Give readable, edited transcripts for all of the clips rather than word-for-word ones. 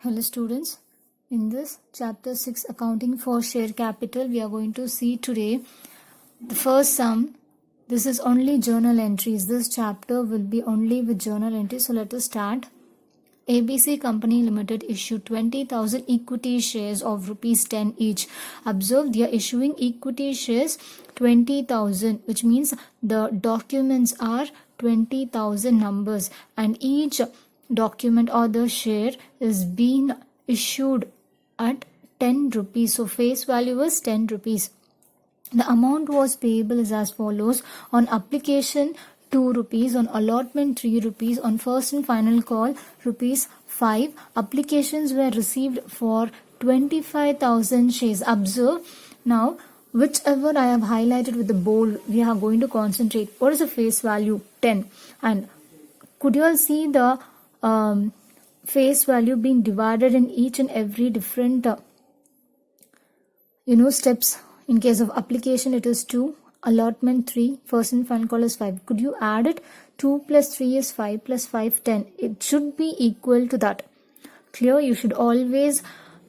Hello students, in this chapter 6 accounting for share capital we are going to see today the first sum. This is only journal entries. This chapter will be only with journal entries. So let us start. ABC Company Limited issued 20,000 equity shares of rupees 10 each. Observe, they are issuing equity shares 20,000, which means the documents are 20,000 numbers and each document or the share is being issued at 10 rupees. So face value is 10 rupees. The amount was payable is as follows: on application 2 rupees, on allotment 3 rupees, on first and final call rupees 5. Applications were received for 25,000 shares. Observe now, whichever I have highlighted with the bold, we are going to concentrate. What is the face value? 10. And could you all see the face value being divided in each and every different steps? In case of application it is 2, allotment 3, first and final call is 5. Could you add it? 2 plus 3 is 5 plus 5 10. It should be equal to that. Clear? You should always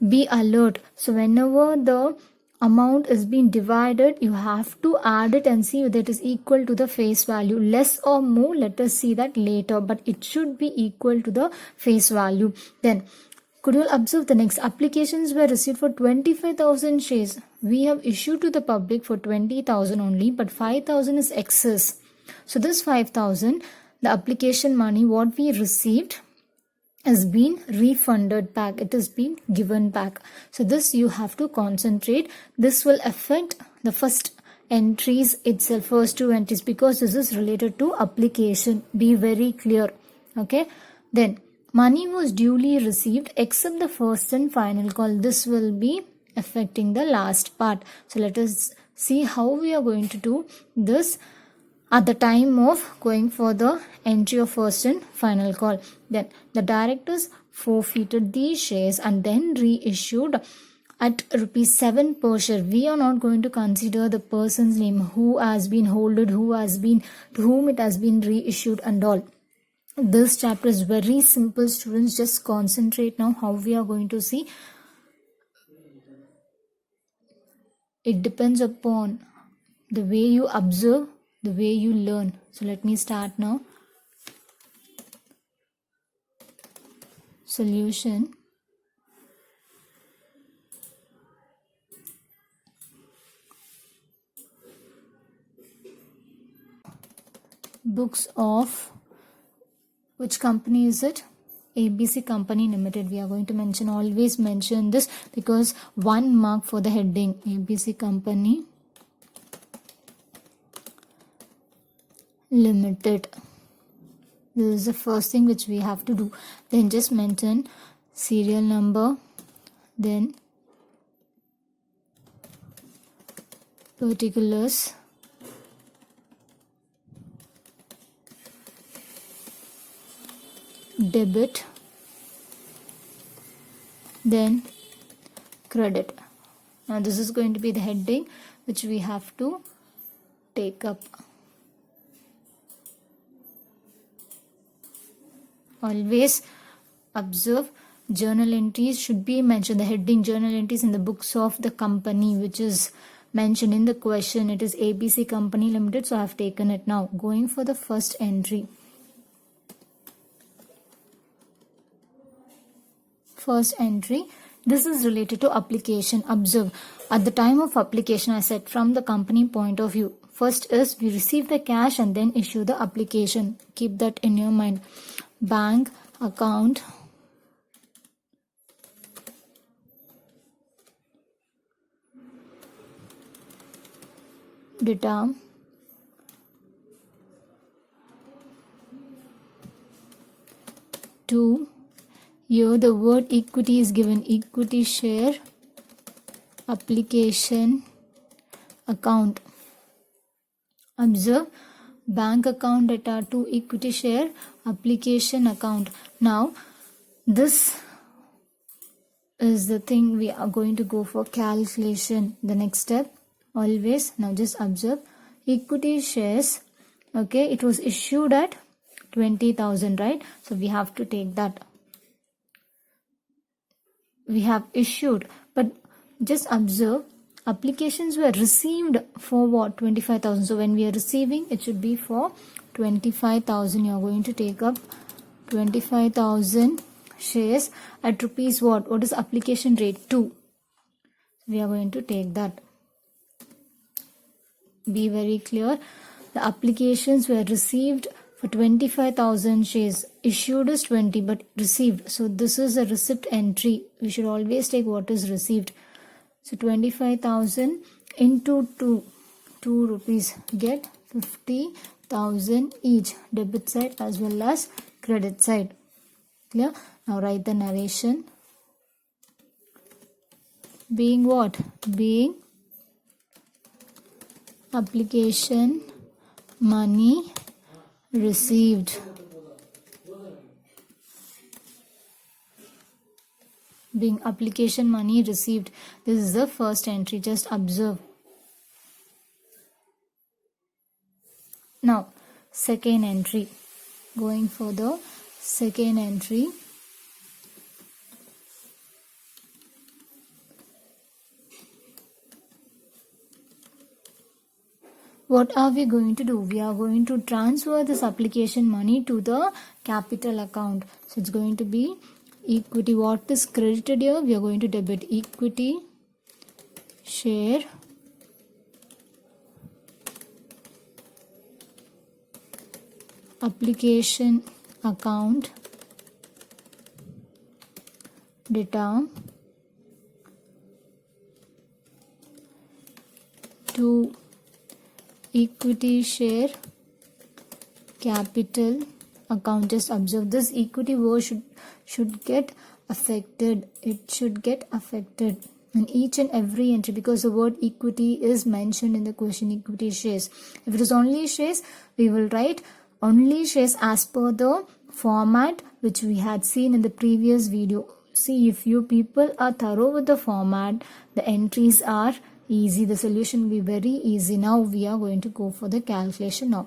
be alert. So whenever the amount is being divided, you have to add it and see whether it is equal to the face value. Less or more, let us see that later, but it should be equal to the face value. Then could you observe the next? Applications were received for 25,000 shares. We have issued to the public for 20,000 only, but 5,000 is excess. So this 5,000, the application money what we received has been refunded back. It is being given back. So this you have to concentrate. This will affect the first entries itself, first two entries, because this is related to application. Be very clear. Okay. Then money was duly received except the first and final call. This will be affecting the last part. So let us see how we are going to do this at the time of going for the entry of first and final call. Then the directors forfeited these shares and then reissued at rupees 7 per share. We are not going to consider the person's name, who has been holded, to whom it has been reissued and all. This chapter is very simple, students. Just concentrate now how we are going to see. It depends upon the way you observe, the way you learn. So let me start now. Solution. Books of which company is it? ABC Company Limited. We are going to always mention this because 1 mark for the heading. ABC Company Limited. This is the first thing which we have to do. Then just mention serial number, then particulars, debit, then credit. Now this is going to be the heading which we have to take up. Always observe, journal entries should be mentioned. The heading journal entries in the books of the company which is mentioned in the question. It is ABC Company Limited, so I have taken it. Now going for the first entry. First entry, this is related to application. Observe, at the time of application, I said from the company point of view, first is we receive the cash and then issue the application. Keep that in your mind. Bank account data to, here the word equity is given, equity share application account. Observe, bank account data to equity share application account. Now this is the thing we are going to go for calculation. The next step, always, now just observe, equity shares. Okay, it was issued at 20,000, right? So we have to take that. we have issued, but just observe, applications were received for what? 25,000. So when we are receiving, it should be for 25,000. You are going to take up 25,000 shares at rupees what? What is application rate? 2. We are going to take that. Be very clear. The applications were received for 25,000 shares. Issued is 20, but received. So this is a receipt entry. We should always take what is received. So 25,000 into 2 rupees, get 50,000 each, debit side as well as credit side. Clear? Now write the narration. Being what? Being application money received. Being application money received. This is the first entry. Just observe. Now, second entry. Going for the second entry. What are we going to do? We are going to transfer this application money to the capital account. So it's going to be equity. What is credited here? We are going to debit equity share application account data to equity share capital account. Just observe, this equity word should get affected. It should get affected in each and every entry, because the word equity is mentioned in the question. Equity shares. If it is only shares, we will write only shares as per the format which we had seen in the previous video. See, if you people are thorough with the format, the entries are easy. The solution will be very easy. Now we are going to go for the calculation now.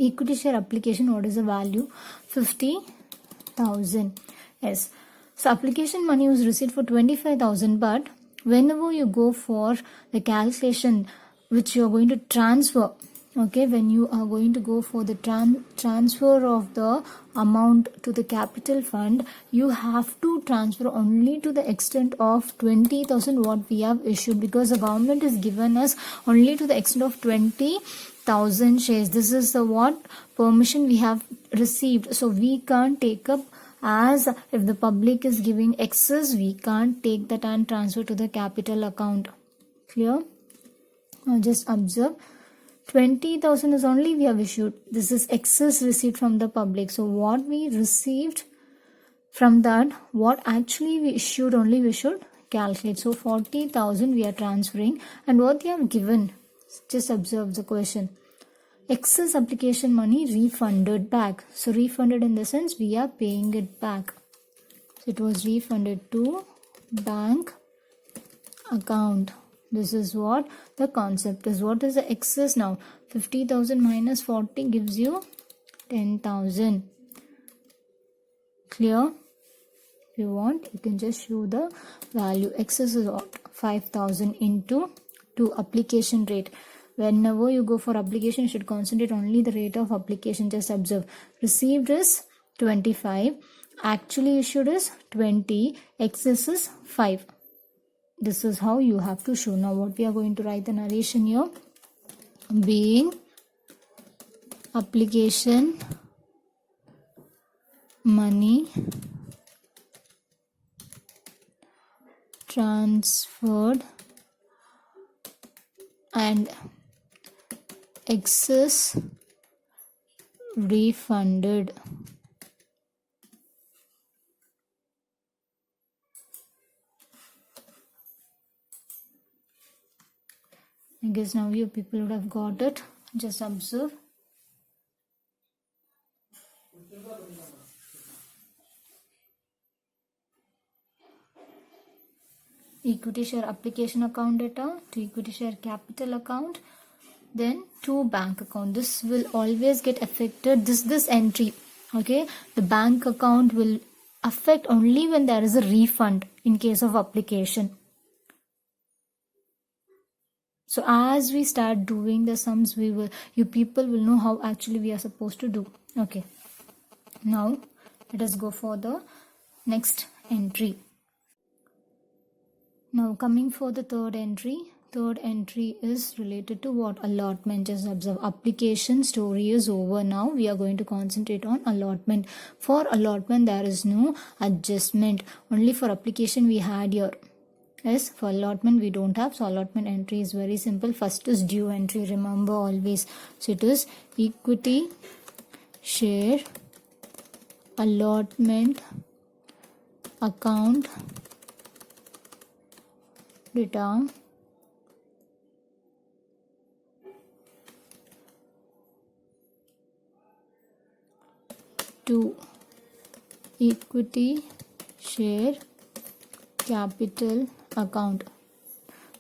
Equity share application, what is the value? 50,000. Yes. So application money was received for 25,000, but whenever you go for the calculation which you are going to transfer, okay, when you are going to go for the transfer of the amount to the capital fund, you have to transfer only to the extent of 20,000 what we have issued, because the government is given us only to the extent of 20,000 shares. This is the what permission we have received. So we can't take up, as if the public is giving excess, we can't take that and transfer to the capital account. Clear? Now just observe, 20,000 is only we have issued. This is excess receipt from the public. So what we received from that, what actually we issued, only we should calculate. So 40,000 we are transferring, and what they have given, just observe the question. Excess application money refunded back. So refunded in the sense we are paying it back. So it was refunded to bank account. This is what the concept is. What is the excess now? 50,000 minus 40 gives you 10,000. Clear? If you want, you can just show the value. Excess is what? 5,000 into 2 application rate. Whenever you go for application, you should concentrate only the rate of application. Just observe. Received is 25. Actually issued is 20. Excess is 5. This is how you have to show. Now what we are going to write the narration here. Being application money transferred and excess refunded. I guess now you people would have got it. Just observe. Equity share application account data to equity share capital account, then to bank account. This will always get affected. This entry, okay, the bank account will affect only when there is a refund in case of application. So as we start doing the sums, you people will know how actually we are supposed to do. Okay. Now let us go for the next entry. Now coming for the third entry. Third entry is related to what? Allotment. Just observe, application story is over. Now we are going to concentrate on allotment. For allotment there is no adjustment. Only for application we had here. Yes, for allotment we don't have. So allotment entry is very simple. First is due entry. Remember always. So it is equity share allotment account data to equity share capital account.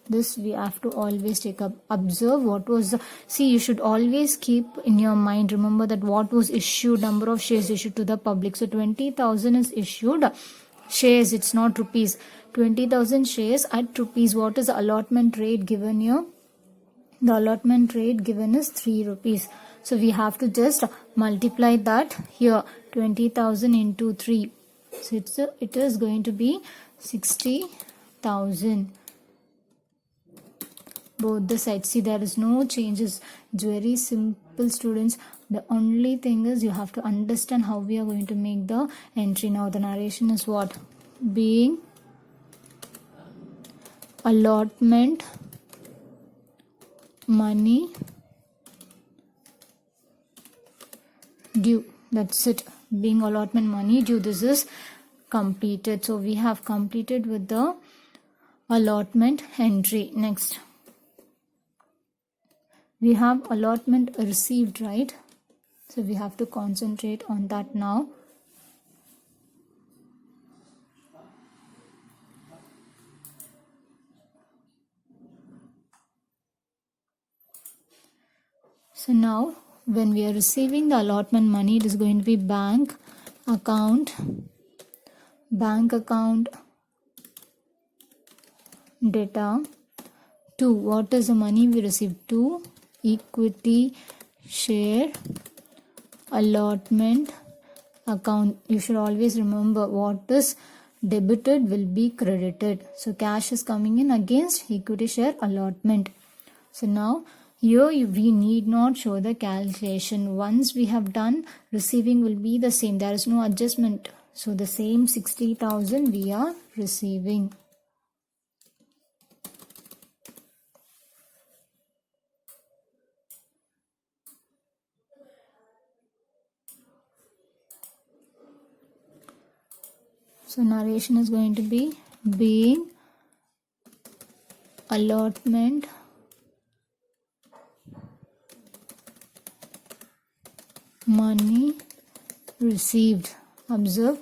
This we have to always take up. Observe what was the, see, you should always keep in your mind, remember that what was issued, number of shares issued to the public. So 20,000 is issued shares, it's not rupees. 20,000 shares at rupees. What is the allotment rate given here? The allotment rate given is 3 rupees. So we have to just multiply that here, 20,000 into 3. So it is going to be 60,000. Both the sides. See, there is no changes. It's very simple, students. The only thing is you have to understand how we are going to make the entry. Now the narration is what? Being allotment money due. That's it. Being allotment money due. This is completed. So we have completed with the allotment entry. Next, we have allotment received, right? So we have to concentrate on that now. So now when we are receiving the allotment money, it is going to be bank account data to, what is the money we received? To equity share allotment account. You should always remember what is debited will be credited. So cash is coming in against equity share allotment. So now here we need not show the calculation. Once we have done, receiving will be the same. There is no adjustment. So the same 60,000 we are receiving. So narration is going to be being allotment money received. Observe,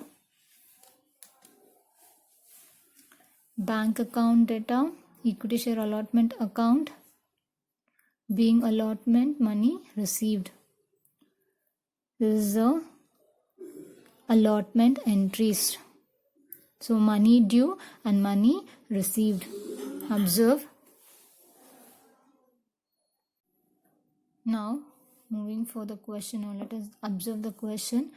bank account data, equity share allotment account, being allotment money received. This is the allotment entries. So money due and money received. Observe. Now moving for the question. Now let us observe the question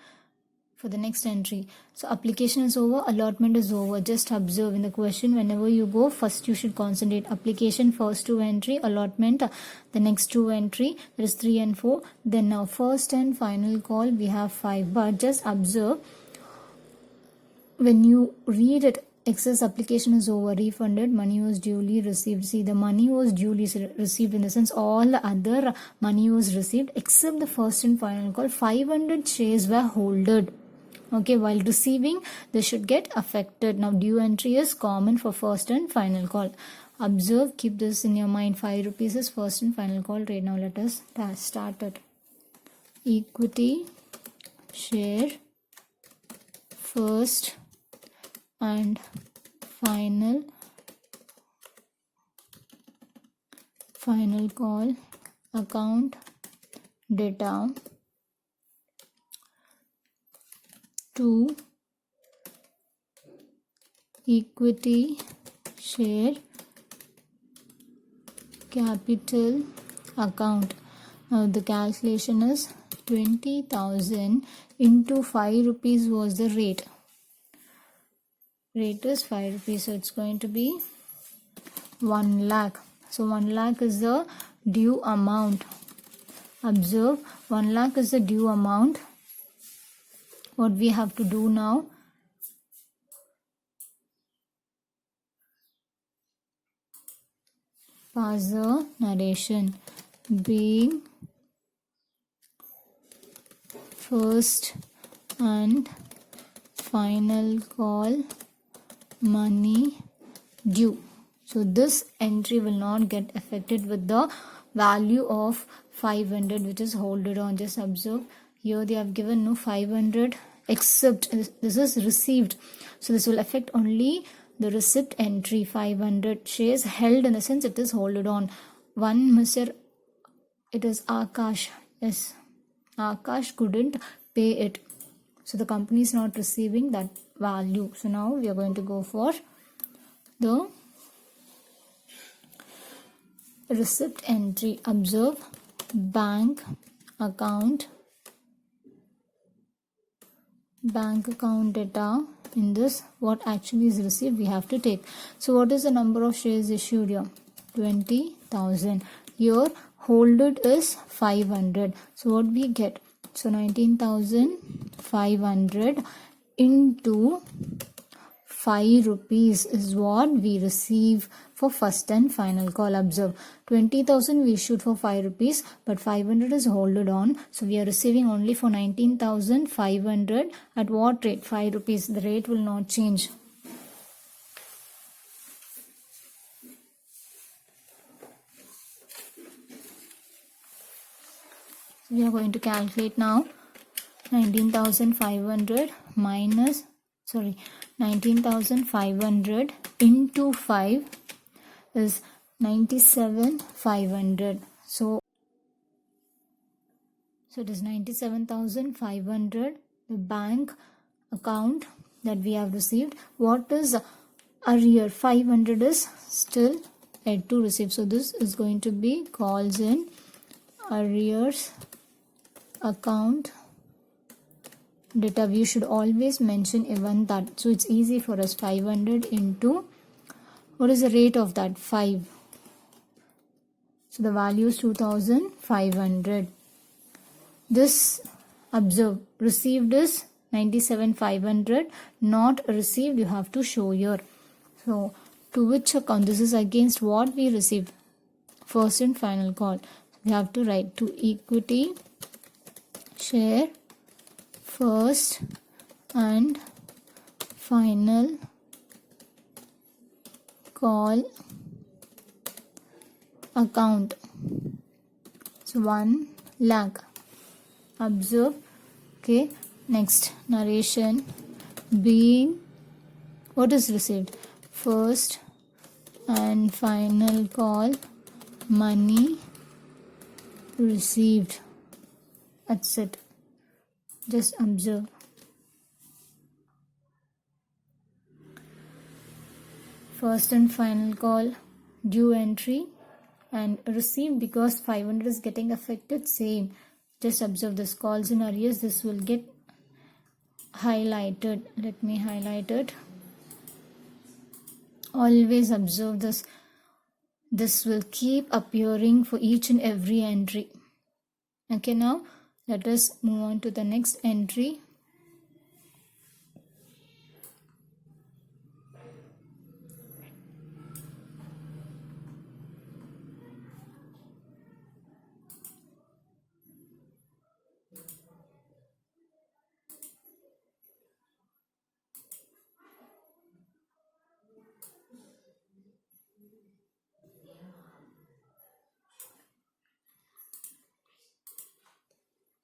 for the next entry. So application is over, allotment is over. Just observe in the question, whenever you go, first you should concentrate. Application, first 2 entry, allotment, the next 2 entry, that is 3 and 4. Then now first and final call, we have 5. But just observe, when you read it, excess application is over, refunded, money was duly received. See, the money was duly received in the sense all the other money was received except the first and final call. 500 shares were holded. Okay, while receiving, they should get affected. Now due entry is common for first and final call. Observe, keep this in your mind. 5 rupees is first and final call rate. Now let us start it. Equity share first and final call account data to equity share capital account. Now the calculation is 20,000 into 5 rupees was the rate. Rate is 5 rupees, so it's going to be 1 lakh. So 1 lakh is the due amount. Observe, 1 lakh is the due amount. What we have to do now, pass the narration. Being first and final call money due. So this entry will not get affected with the value of 500 which is holded on. Just observe, here they have given no 500 except this is received. So this will affect only the receipt entry. 500 shares held in the sense it is holded on. One Mr. It is Akash. Yes, Akash couldn't pay it. So the company is not receiving that value. So now we are going to go for the receipt entry. Observe, bank account data. In this, what actually is received we have to take. So what is the number of shares issued here? 20,000. Here holded is 500. So what we get? So 19,500 into 5 rupees is what we receive for first and final call. Observe, 20,000 we issued for 5 rupees, but 500 is holded on. So we are receiving only for 19,500 at what rate? 5 rupees. The rate will not change. So we are going to calculate now. 19,500 minus 19,500 into 5 is 97,500. So it is 97,500 the bank account that we have received. What is arrear? 500 is still yet to receive. So this is going to be calls in arrears account data. We should always mention even that, so it's easy for us. 500 into what is the rate of that? 5. So the value is 2,500. This, observe, received is 97,500, not received you have to show here. So to which account? This is against what we received? First and final call. We have to write to equity share first and final call account. So 1 lakh. Observe. Okay, next narration. Being what is received? First and final call money received. That's it. Just observe. First and final call due entry and received, because 500 is getting affected, same. Just observe this calls in arrears. This will get highlighted. Let me highlight it. Always observe this. This will keep appearing for each and every entry. Okay, now let us move on to the next entry.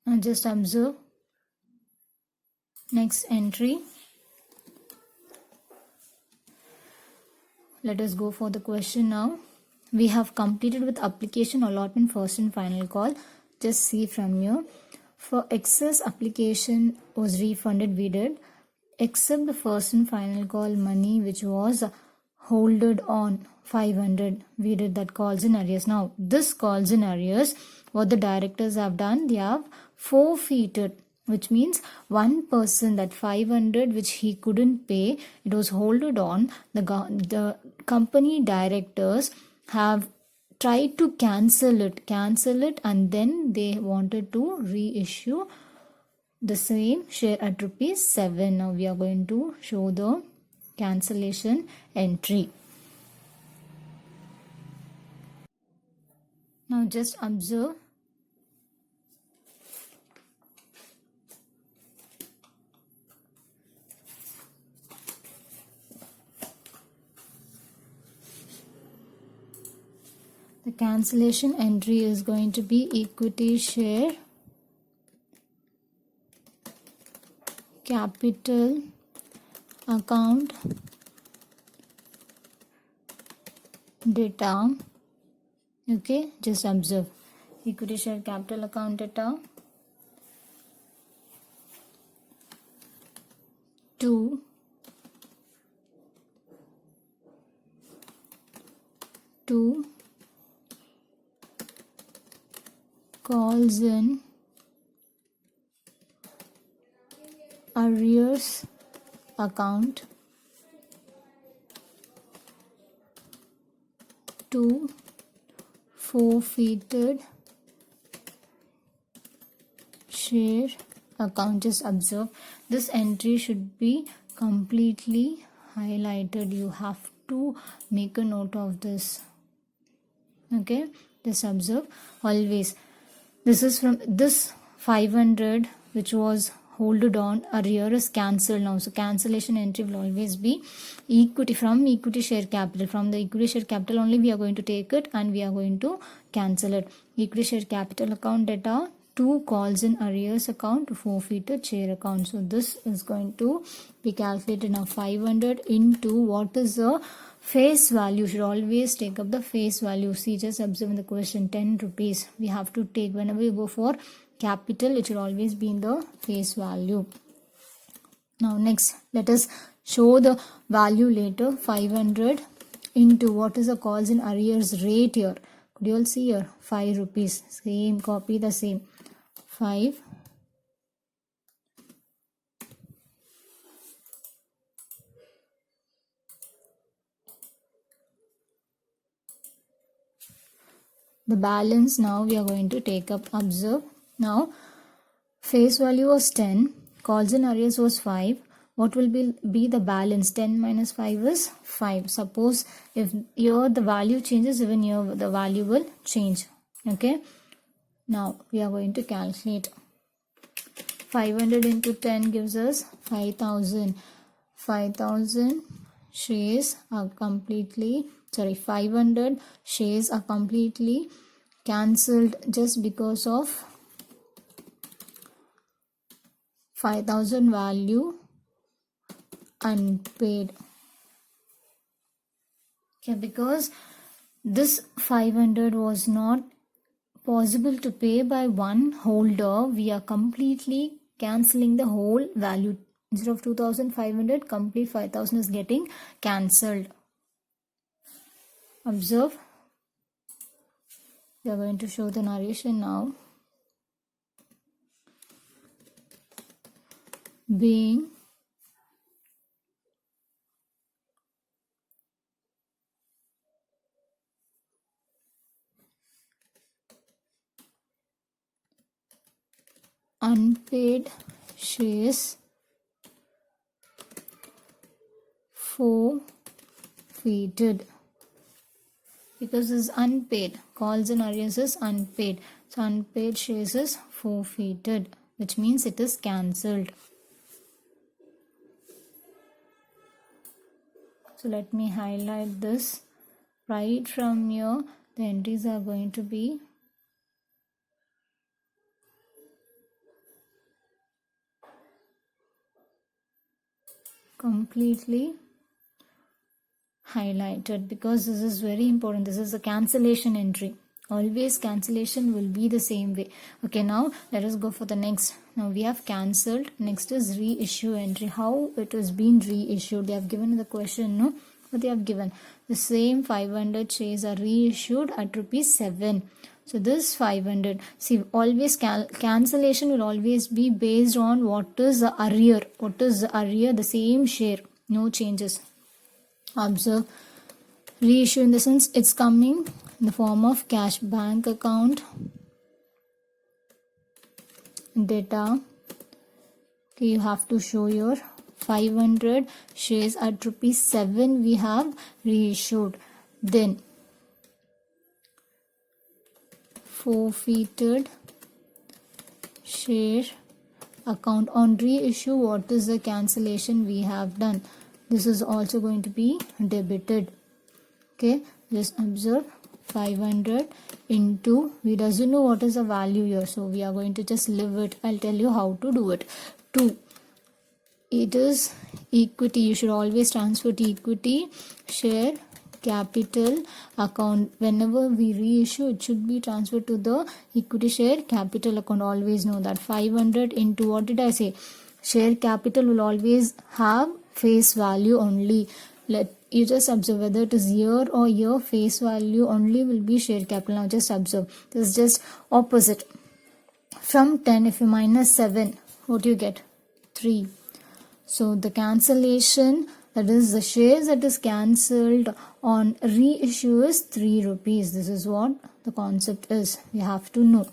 Now just observe next entry. Let us go for the question now. We have completed with application, allotment, first and final call. Just see from here. For excess application was refunded, we did. except the first and final call money which was holded on 500. We did that calls in arrears. Now this calls in arrears, what the directors have done, they have forfeited, which means one person, that 500 which he couldn't pay, it was holded on. The company directors have tried to cancel it, and then they wanted to reissue the same share at ₹7. Now we are going to show the cancellation entry. Now just observe. The cancellation entry is going to be equity share capital account data. Okay, just observe. Equity share capital account data to calls in arrears account to forfeited share account. Just observe, this entry should be completely highlighted. You have to make a note of this. Okay, just observe always. This is from this 500 which was holded on arrear is cancelled now. So cancellation entry will always be equity, from equity share capital. From the equity share capital only we are going to take it and we are going to cancel it. Equity share capital account data to calls in arrears account to forfeited share account. So this is going to be calculated now. 500 into what is the face value, should always take up the face value. See, just observe in the question, 10 rupees we have to take. Whenever you go for capital, it should always be in the face value. Now next, let us show the value later. 500 into what is the calls in arrears rate here. Could you all see here? 5 rupees. Same, copy the same. 5. The balance now we are going to take up. Observe. Now face value was 10, calls in arrears was 5. What will be the balance? 10 minus 5 is 5. Suppose if here the value changes, even here the value will change. Okay. Now we are going to calculate. 500 into 10 gives us 5,000. 5,000 shares are completely, 500 shares are completely cancelled just because of 5,000 value unpaid. Okay, because this 500 was not possible to pay by one holder, we are completely cancelling the whole value. Instead of 2,500, complete 5,000 is getting cancelled. Observe. We are going to show the narration now. Being unpaid shares forfeited. Because this is unpaid, calls in arrears is unpaid, so unpaid shares is forfeited, which means it is cancelled. So let me highlight this. Right from here the entries are going to be completely highlighted, because this is very important. This is a cancellation entry. Always cancellation will be the same way. Okay, now let us go for the next. Now we have cancelled. Next is reissue entry. How it is being reissued? They have given the question, no? What they have given? The same 500 shares are reissued at rupees 7. So this 500. See, always cancellation will always be based on what is the arrear. What is the arrear? The same share. No changes. Observe. Reissue in the sense it's coming in the form of cash bank account data. Okay, you have to show your 500 shares at rupees 7 we have reissued. Then forfeited share account on reissue. What is the cancellation we have done? This is also going to be debited. Okay, just observe 500 into, we doesn't know what is the value here, so we are going to just leave it. I'll tell you how to do it. 2, it is equity. You should always transfer to equity share capital account. Whenever we reissue, it should be transferred to the equity share capital account. Always know that. 500 into, what did I say? Share capital will always have face value only. Let you just observe whether it is year or year, face value only will be share capital. Now just observe. This is just opposite. From 10, if you minus 7, what do you get? 3. So the cancellation, that is the shares that is cancelled on reissue, is 3 rupees. This is what the concept is. We have to know.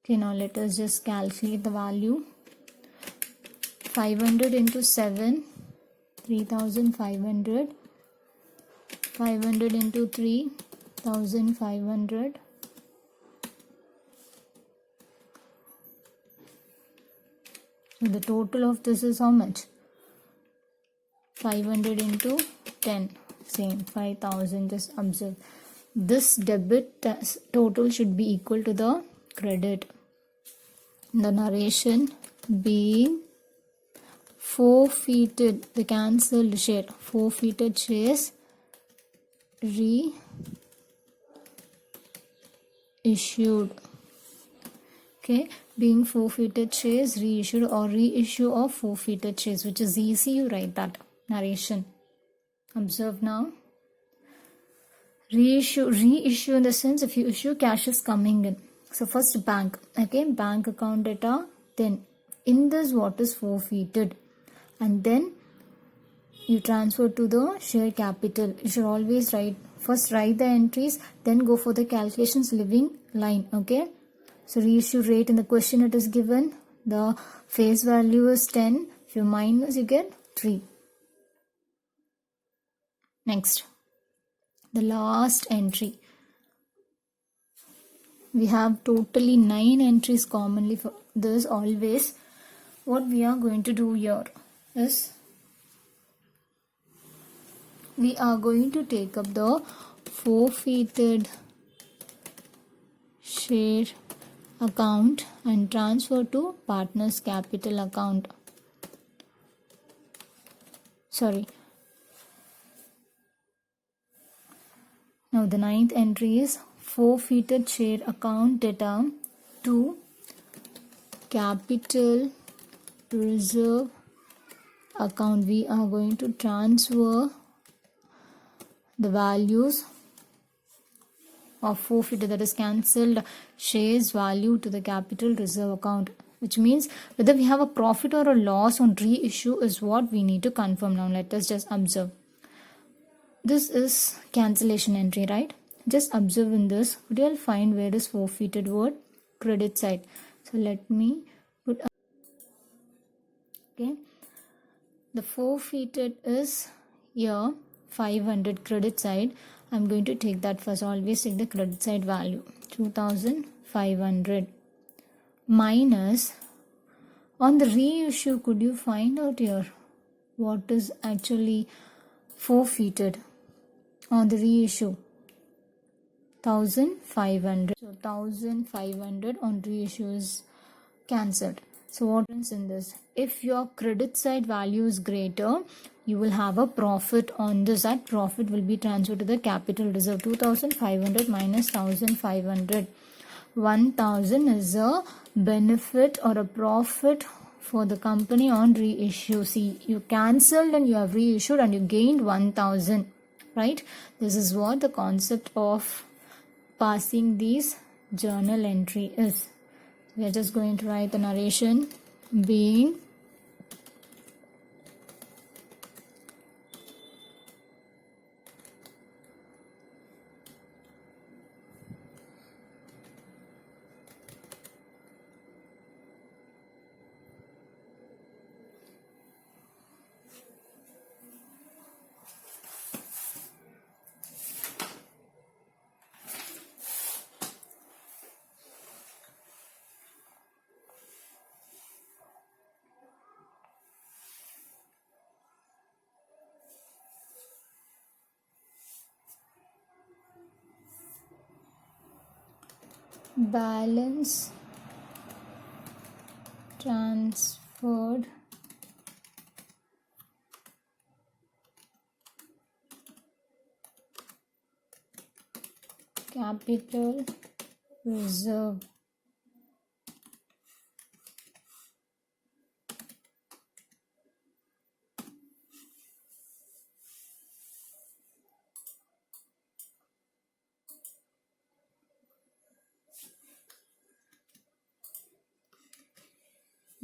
Okay, now let us just calculate the value. 500 into 7, 3,500. 500 into 3, 1,500. So the total of this is how much? 500 into 10, same 5,000. Just observe. This debit total should be equal to the credit. The narration being forfeited, the cancelled share, forfeited shares reissued. Okay, being forfeited shares reissued, or reissue of forfeited shares, which is easy, you write that narration. Observe now. Reissue in the sense, if you issue, cash is coming in. So first bank, okay, bank account data, then in this what is forfeited, and then you transfer to the share capital. You should always write the entries, then go for the calculations living line. Okay, so reissue rate in the question it is given, the face value is 10. If you minus, you get 3. Next, the last entry. We have totally 9 entries commonly for this. Always what we are going to do here is we are going to take up the forfeited share account and transfer to partners capital account. Sorry. Now the 9th entry is forfeited share account data to capital reserve account. We are going to transfer the values of forfeited, that is cancelled shares value, to the capital reserve account, which means whether we have a profit or a loss on reissue is what we need to confirm. Now let us just observe. This is cancellation entry, right? Just observe in this. What you'll find, where is forfeited word? Credit side. So let me put okay. The forfeited is here 500 credit side. I'm going to take that first. Always take the credit side value 2,500 minus on the reissue. Could you find out here what is actually forfeited on the reissue? 1,500. So 1,500 on reissue is cancelled. So what happens in this? If your credit side value is greater, you will have a profit on this. That profit will be transferred to the capital reserve. 2500 minus 1500. 1000 is a benefit or a profit for the company on reissue. See, you cancelled and you have reissued and you gained 1000, right? This is what the concept of passing these journal entry is. We are just going to write the narration. Being balance transferred capital reserve.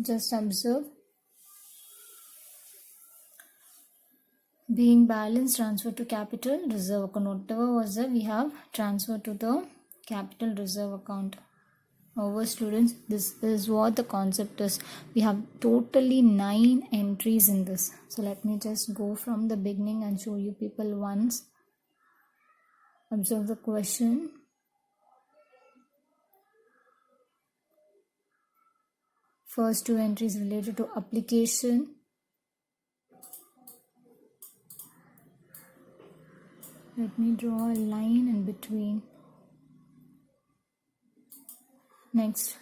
Just observe. Being balance transferred to capital reserve account. Whatever was there, we have transferred to the capital reserve account. Over students, this is what the concept is. We have totally 9 entries in this. So let me just go from the beginning and show you people once. Observe the question. First 2 entries related to application. Let me draw a line in between. Next.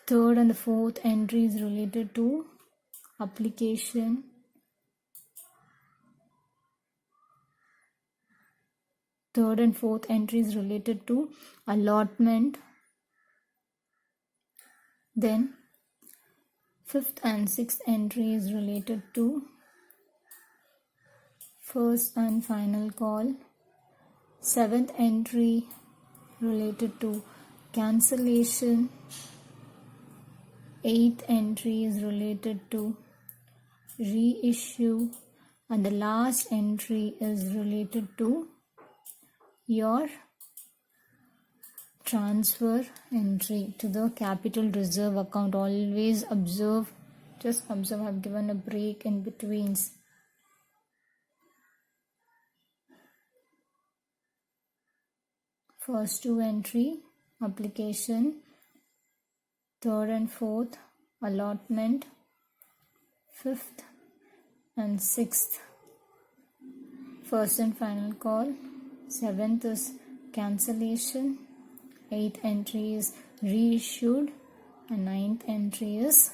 Third and the fourth entry is related to application. Third and fourth entry is related to allotment. Then fifth and sixth entry is related to first and final call. Seventh entry related to cancellation. Eighth entry is related to reissue. And the last entry is related to your transfer entry to the capital reserve account. Always observe, just observe, I've given a break in between. First 2 entry, application. Third and fourth, allotment. Fifth and sixth, first and final call. Seventh is cancellation. Eighth entry is reissued. And ninth entry is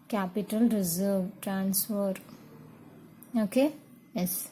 capital reserve transfer. Okay? Yes.